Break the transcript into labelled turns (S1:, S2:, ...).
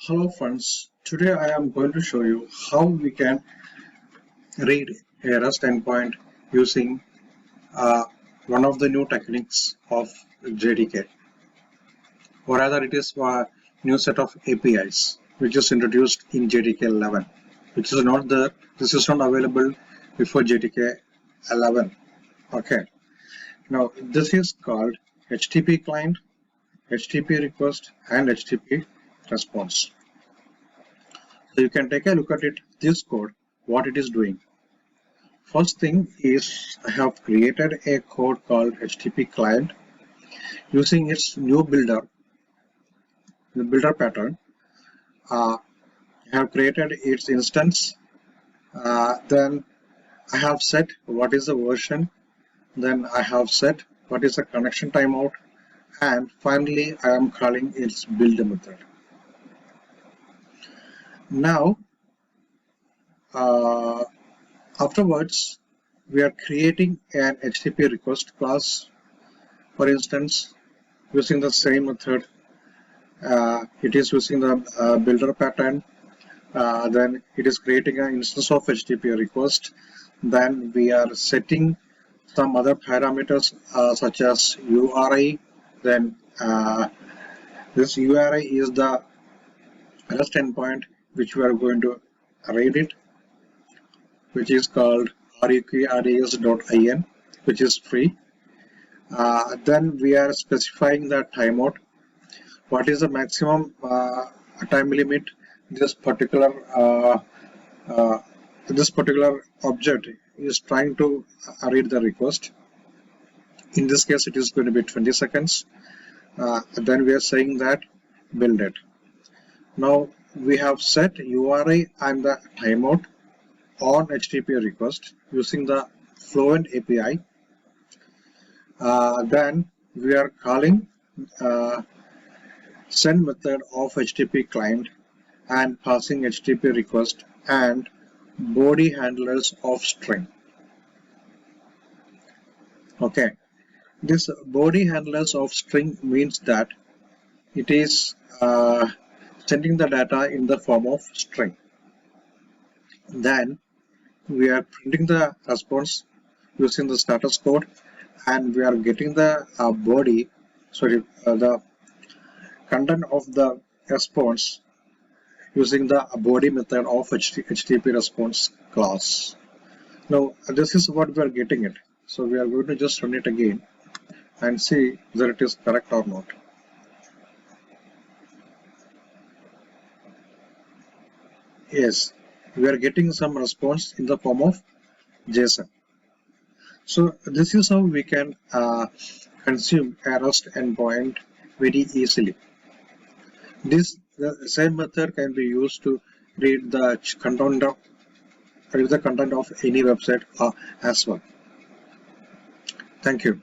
S1: Hello friends, today I am going to show you how we can read a REST endpoint using one of the new techniques of JDK, or rather it is a new set of APIs which is introduced in JDK 11, which is not there. This is not available before JDK 11. Okay, now this is called HTTPClient, HTTPRequest and HTTPResponse. So you can take a look at it, this code, what it is doing. First thing is I have created a code called HTTPClient using its new builder, the builder pattern. I have created its instance. Then I have set what is the version. Then I have set what is the connection timeout. And finally, I am calling its build method. Now, afterwards, we are creating an HTTP request class, for instance, using the same method. It is using the builder pattern. Then it is creating an instance of HTTP request. Then we are setting some other parameters such as URI. Then this URI is the REST endpoint which we are going to read it, which is called reqrds.in, which is free. Then we are specifying the timeout. What is the maximum time limit this particular object is trying to read the request. In this case, it is going to be 20 seconds. Then we are saying that build it. Now we have set URI and the timeout on HTTP request using the Fluent API. Then we are calling send method of HTTP client and passing HTTP request and body handlers of string. Okay, this body handlers of string means that it is sending the data in the form of string. Then we are printing the response using the status code, and we are getting the the content of the response using the body method of HTTP response class. Now this is what we are getting it. So we are going to just run it again and see whether it is correct or not. Yes, we are getting some response in the form of JSON. So this is how we can consume a REST endpoint very easily. The same method can be used to read the content of any website as well. Thank you.